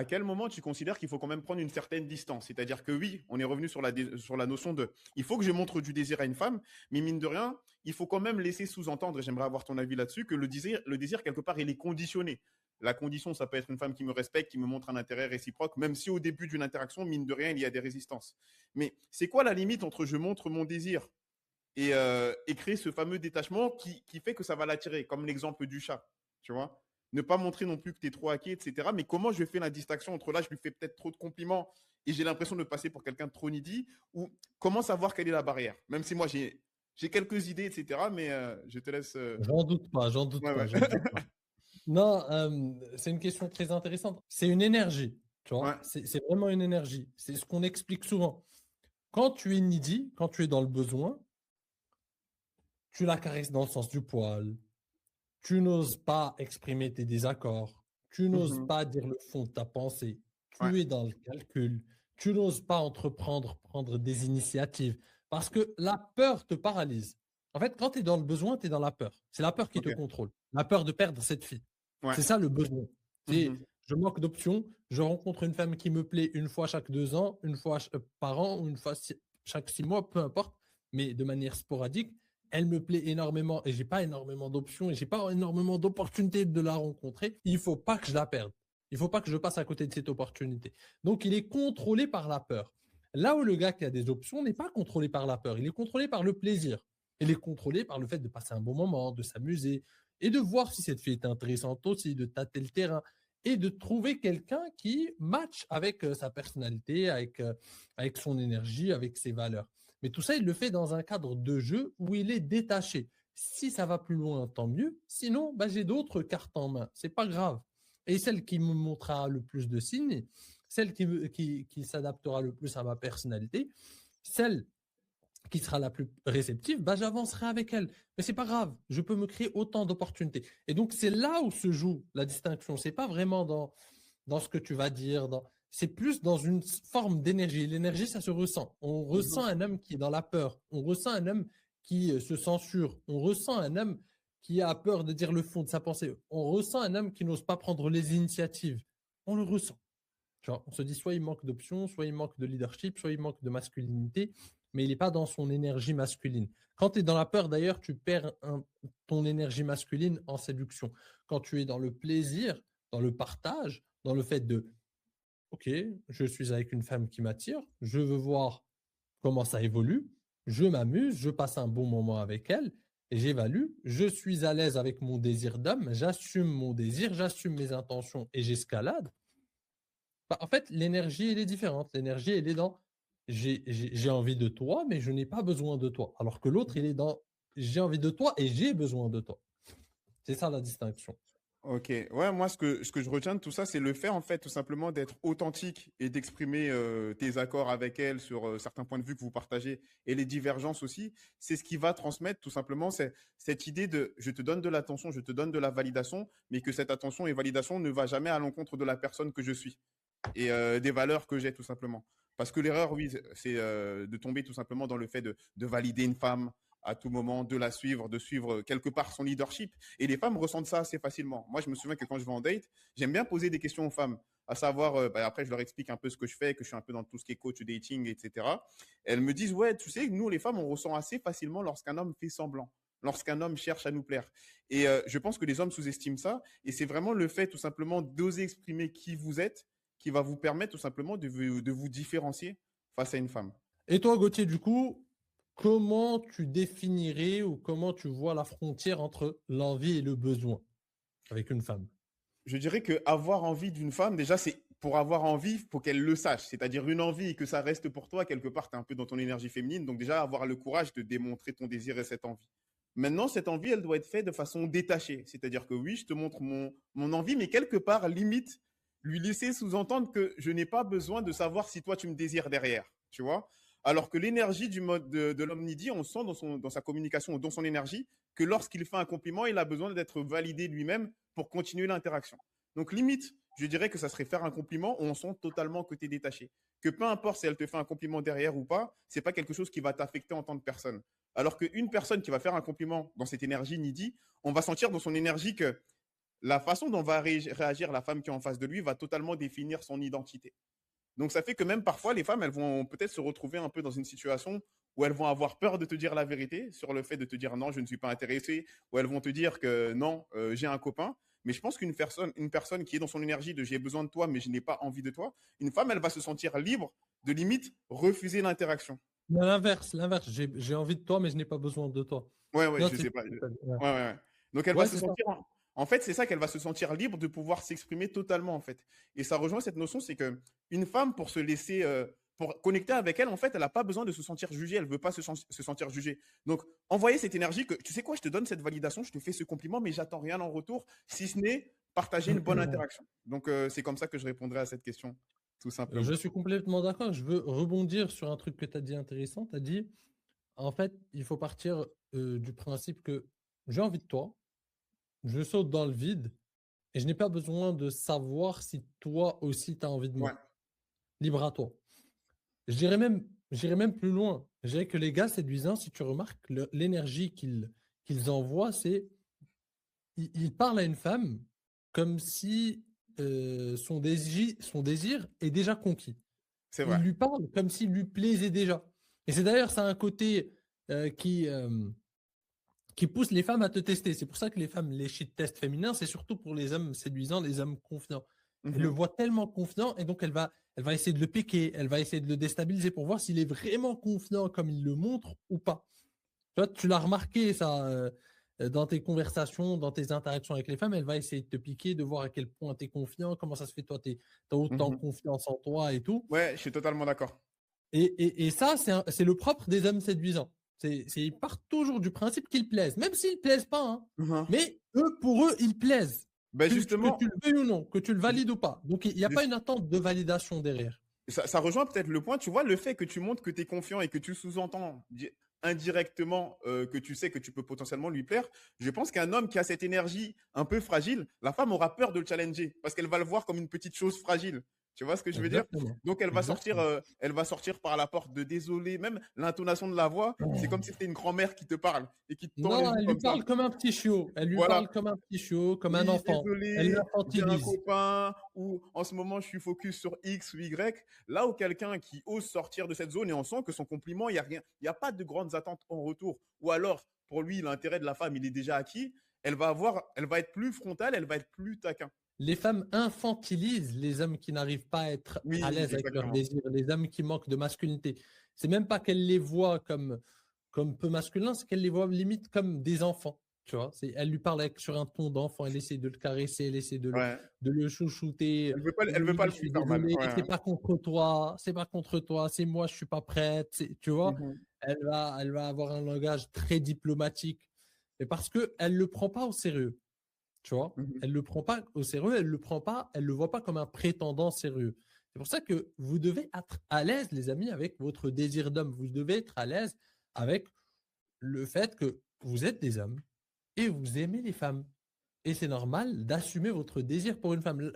à quel moment tu considères qu'il faut quand même prendre une certaine distance? C'est-à-dire que oui, on est revenu sur la notion de il faut que je montre du désir à une femme, mais mine de rien, il faut quand même laisser sous-entendre, et j'aimerais avoir ton avis là-dessus, que le désir, quelque part, il est conditionné. La condition, ça peut être une femme qui me respecte, qui me montre un intérêt réciproque, même si au début d'une interaction, mine de rien, il y a des résistances. Mais c'est quoi la limite entre je montre mon désir et créer ce fameux détachement qui fait que ça va l'attirer, comme l'exemple du chat, tu vois. Ne pas montrer non plus que tu es trop acquis, etc. Mais comment je fais la distinction entre là, je lui fais peut-être trop de compliments et j'ai l'impression de passer pour quelqu'un de trop needy, ou comment savoir quelle est la barrière? Même si moi, j'ai quelques idées, etc. Mais je te laisse. J'en doute pas, j'en doute Ouais, pas, ouais. j'en doute pas. Non, c'est une question très intéressante. C'est une énergie, tu vois. Ouais. C'est vraiment une énergie. C'est ce qu'on explique souvent. Quand tu es needy, quand tu es dans le besoin, tu la caresses dans le sens du poil. Tu n'oses pas exprimer tes désaccords. Tu n'oses Mhm. pas dire le fond de ta pensée. Ouais. Tu es dans le calcul. Tu n'oses pas prendre des initiatives parce que la peur te paralyse. En fait, quand tu es dans le besoin, tu es dans la peur. C'est la peur qui te Ok. contrôle. La peur de perdre cette fille. Ouais. C'est ça le besoin. C'est Mhm. je manque d'options. Je rencontre une femme qui me plaît une fois chaque 2 ans, une fois par an, ou une fois chaque 6 mois, peu importe, mais de manière sporadique. Elle me plaît énormément et j'ai pas énormément d'options et j'ai pas énormément d'opportunités de la rencontrer. Il faut pas que je la perde. Il faut pas que je passe à côté de cette opportunité. Donc, il est contrôlé par la peur. Là où le gars qui a des options n'est pas contrôlé par la peur, il est contrôlé par le plaisir. Il est contrôlé par le fait de passer un bon moment, de s'amuser et de voir si cette fille est intéressante aussi, de tâter le terrain et de trouver quelqu'un qui match avec sa personnalité, avec son énergie, avec ses valeurs. Mais tout ça, il le fait dans un cadre de jeu où il est détaché. Si ça va plus loin, tant mieux. Sinon, bah, j'ai d'autres cartes en main. C'est pas grave. Et celle qui me montrera le plus de signes, celle qui s'adaptera le plus à ma personnalité, celle qui sera la plus réceptive, bah, j'avancerai avec elle. Mais c'est pas grave. Je peux me créer autant d'opportunités. Et donc, c'est là où se joue la distinction. C'est pas vraiment dans ce que tu vas dire, c'est plus dans une forme d'énergie. L'énergie, ça se ressent. On ressent Mhm. un homme qui est dans la peur. On ressent un homme qui se censure. On ressent un homme qui a peur de dire le fond de sa pensée. On ressent un homme qui n'ose pas prendre les initiatives. On le ressent. Tu vois, on se dit soit il manque d'options, soit il manque de leadership, soit il manque de masculinité, mais il n'est pas dans son énergie masculine. Quand tu es dans la peur, d'ailleurs, tu perds ton énergie masculine en séduction. Quand tu es dans le plaisir, dans le partage, dans le fait de OK, je suis avec une femme qui m'attire, je veux voir comment ça évolue, je m'amuse, je passe un bon moment avec elle, et j'évalue, je suis à l'aise avec mon désir d'homme, j'assume mon désir, j'assume mes intentions et j'escalade. Bah, en fait, l'énergie, elle est différente. L'énergie, elle est dans j'ai envie de toi, mais je n'ai pas besoin de toi. Alors que l'autre, il est dans j'ai envie de toi et j'ai besoin de toi. C'est ça la distinction. Ok, ouais, moi ce que je retiens de tout ça, c'est le fait en fait tout simplement d'être authentique et d'exprimer tes accords avec elle sur certains points de vue que vous partagez et les divergences aussi. C'est ce qui va transmettre tout simplement cette idée de je te donne de l'attention, je te donne de la validation, mais que cette attention et validation ne va jamais à l'encontre de la personne que je suis et des valeurs que j'ai tout simplement. Parce que l'erreur, oui, c'est de tomber tout simplement dans le fait de valider une femme à tout moment, de la suivre, de suivre quelque part son leadership. Et les femmes ressentent ça assez facilement. Moi, je me souviens que quand je vais en date, j'aime bien poser des questions aux femmes, à savoir, bah, après, je leur explique un peu ce que je fais, que je suis un peu dans tout ce qui est coach dating, etc. Elles me disent, ouais, tu sais, nous, les femmes, on ressent assez facilement lorsqu'un homme fait semblant, lorsqu'un homme cherche à nous plaire. Et je pense que les hommes sous-estiment ça. Et c'est vraiment le fait, tout simplement, d'oser exprimer qui vous êtes qui va vous permettre tout simplement de vous différencier face à une femme. Et toi, Gauthier, du coup, comment tu définirais ou comment tu vois la frontière entre l'envie et le besoin avec une femme? Je dirais que avoir envie d'une femme, déjà, c'est pour avoir envie, faut qu'elle le sache. C'est-à-dire une envie et que ça reste pour toi, quelque part, tu es un peu dans ton énergie féminine. Donc déjà, avoir le courage de démontrer ton désir et cette envie. Maintenant, cette envie, elle doit être faite de façon détachée. C'est-à-dire que oui, je te montre mon envie, mais quelque part, limite, lui laisser sous-entendre que je n'ai pas besoin de savoir si toi, tu me désires derrière. Tu vois. Alors que l'énergie du mode de l'homme needy, on sent dans sa communication ou dans son énergie que lorsqu'il fait un compliment, il a besoin d'être validé lui-même pour continuer l'interaction. Donc, limite, je dirais que ça serait faire un compliment où on sent totalement que tu es détaché. Que peu importe si elle te fait un compliment derrière ou pas, c'est pas quelque chose qui va t'affecter en tant que personne. Alors qu'une personne qui va faire un compliment dans cette énergie needy, on va sentir dans son énergie que la façon dont va réagir la femme qui est en face de lui va totalement définir son identité. Donc ça fait que même parfois, les femmes, elles vont peut-être se retrouver un peu dans une situation où elles vont avoir peur de te dire la vérité sur le fait de te dire non, je ne suis pas intéressée, ou elles vont te dire que non, j'ai un copain. Mais je pense une personne qui est dans son énergie de j'ai besoin de toi, mais je n'ai pas envie de toi, une femme, elle va se sentir libre de limite refuser l'interaction. Mais l'inverse. J'ai envie de toi, mais je n'ai pas besoin de toi. Ouais, ouais, Non, je c'est sais pas. ouais. Ouais, ouais, ouais. Donc elle va Ouais, se c'est ça. sentir en fait, c'est ça qu'elle va se sentir libre de pouvoir s'exprimer totalement en fait. Et ça rejoint cette notion, c'est que une femme pour se laisser pour connecter avec elle, en fait, elle n'a pas besoin de se sentir jugée, elle veut pas se sentir jugée. Donc envoyer cette énergie que tu sais quoi, je te donne cette validation, je te fais ce compliment, mais j'attends rien en retour, si ce n'est partager une bonne interaction. Donc c'est comme ça que je répondrai à cette question, tout simplement. Je suis complètement d'accord. Je veux rebondir sur un truc que tu as dit intéressant. Tu as dit, en fait, il faut partir du principe que j'ai envie de toi, je saute dans le vide et je n'ai pas besoin de savoir si toi aussi tu as envie de Ouais, moi. Libre à toi. J'irais même plus loin. Je dirais que les gars séduisants, si tu remarques, l'énergie qu'ils envoient, c'est ils parlent à une femme comme si son désir est déjà conquis. c'est Il vrai. lui parle comme s'il lui plaisait déjà. Et c'est d'ailleurs, ça a un côté qui pousse les femmes à te tester. C'est pour ça que les femmes, les shit tests féminins, c'est surtout pour les hommes séduisants, les hommes confiants. Elle le Mhm, voit tellement confiant et donc elle va essayer de le piquer, elle va essayer de le déstabiliser pour voir s'il est vraiment confiant comme il le montre ou pas. Tu vois, tu l'as remarqué ça dans tes conversations, dans tes interactions avec les femmes, elle va essayer de te piquer, de voir à quel point tu es confiant, comment ça se fait toi, tu as autant mhm. confiance en toi et tout. Ouais, je suis totalement d'accord. Et ça, c'est le propre des hommes séduisants. Ils partent toujours du principe qu'ils plaisent, même s'ils ne plaisent pas. Hein. Mhm. Mais eux, pour eux, ils plaisent. Ben Que tu justement, le veuilles ou non, que tu le valides ou pas. Donc, il n'y a pas une attente de validation derrière. ça rejoint peut-être le point, tu vois, le fait que tu montres que tu es confiant et que tu sous-entends indirectement que tu sais que tu peux potentiellement lui plaire, je pense qu'un homme qui a cette énergie un peu fragile, la femme aura peur de le challenger parce qu'elle va le voir comme une petite chose fragile. Tu vois ce que je veux dire? Exactement. Donc Exactement. elle va sortir par la porte de désolé, même l'intonation de la voix, c'est comme si c'était une grand-mère qui te parle et qui te tend les Non, joues elle lui comme ça. parle comme un petit chiot. Elle lui Voilà. parle comme un petit chiot, comme un Oui, enfant. Elle désolé, j'ai un l'infantilise. copain ou en ce moment je suis focus sur X ou Y. Là où quelqu'un qui ose sortir de cette zone et on sent que son compliment, il y a rien, il y a pas de grandes attentes en retour. Ou alors, pour lui, l'intérêt de la femme, il est déjà acquis. Elle va être plus frontale, elle va être plus taquin. Les femmes infantilisent les hommes qui n'arrivent pas à être à Oui, l'aise avec leurs exactement. désirs, les hommes qui manquent de masculinité. C'est même pas qu'elles les voient comme peu masculins, c'est qu'elles les voient limite comme des enfants. Tu vois, elle lui parle sur un ton d'enfant, elle essaie de le caresser, elle essaie Ouais. de le chouchouter. Elle veut pas Oui, je lui suis faire mal. désolé, Ouais. c'est pas contre toi, c'est moi, je suis pas prête. Tu vois, Mhm, elle va avoir un langage très diplomatique, et parce que elle le prend pas au sérieux. Tu vois, mhm. elle le prend pas au sérieux, elle le voit pas comme un prétendant sérieux. C'est pour ça que vous devez être à l'aise, les amis, avec votre désir d'homme. Vous devez être à l'aise avec le fait que vous êtes des hommes et vous aimez les femmes. Et c'est normal d'assumer votre désir pour une femme.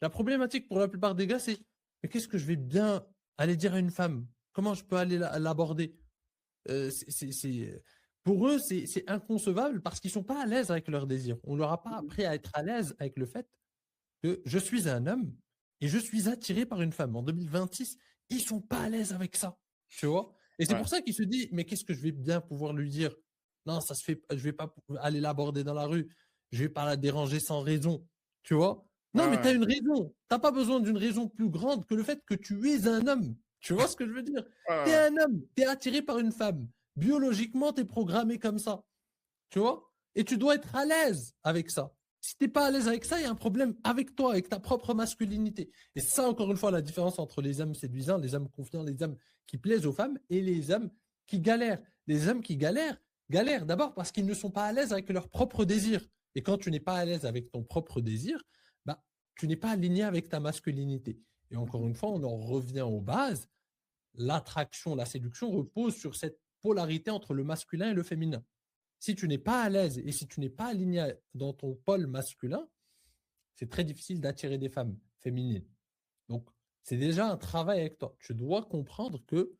La problématique pour la plupart des gars, c'est mais qu'est-ce que je vais bien aller dire à une femme? Comment je peux aller l'aborder? Pour eux, c'est inconcevable parce qu'ils sont pas à l'aise avec leurs désirs. On leur a pas appris à être à l'aise avec le fait que je suis un homme et je suis attiré par une femme. En 2026, ils sont pas à l'aise avec ça, tu vois. Et c'est Ouais. pour ça qu'ils se disent, mais qu'est-ce que je vais bien pouvoir lui dire? Non, ça se fait, je vais pas aller l'aborder dans la rue. Je vais pas la déranger sans raison, tu vois. Ouais, Non, mais tu as ouais. une raison. T'as pas besoin d'une raison plus grande que le fait que tu es un homme. Tu vois ce que je veux dire? Ouais, Tu es ouais. un homme, tu es attiré par une femme. Biologiquement, tu es programmé comme ça. Tu vois? Et tu dois être à l'aise avec ça. Si tu n'es pas à l'aise avec ça, il y a un problème avec toi, avec ta propre masculinité. Et c'est ça, encore une fois, la différence entre les hommes séduisants, les hommes confiants, les hommes qui plaisent aux femmes et les hommes qui galèrent. Les hommes qui galèrent d'abord parce qu'ils ne sont pas à l'aise avec leur propre désir. Et quand tu n'es pas à l'aise avec ton propre désir, bah, tu n'es pas aligné avec ta masculinité. Et encore Mhm. une fois, on en revient aux bases. L'attraction, la séduction repose sur cette polarité entre le masculin et le féminin. Si tu n'es pas à l'aise et si tu n'es pas aligné dans ton pôle masculin, c'est très difficile d'attirer des femmes féminines. Donc, c'est déjà un travail avec toi. Tu dois comprendre que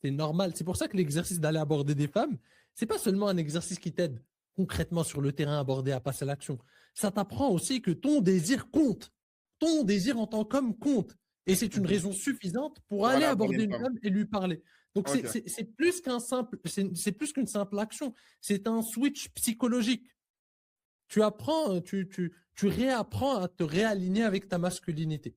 c'est normal. C'est pour ça que l'exercice d'aller aborder des femmes, c'est pas seulement un exercice qui t'aide concrètement sur le terrain abordé à passer à l'action. Ça t'apprend aussi que ton désir compte. Ton désir en tant qu'homme compte. Et c'est une raison suffisante pour Pour aller aller aborder aborder une une femme. femme et lui parler. Donc, Ok. c'est plus qu'un simple, c'est plus qu'une simple action. C'est un switch psychologique. Tu apprends, tu réapprends à te réaligner avec ta masculinité.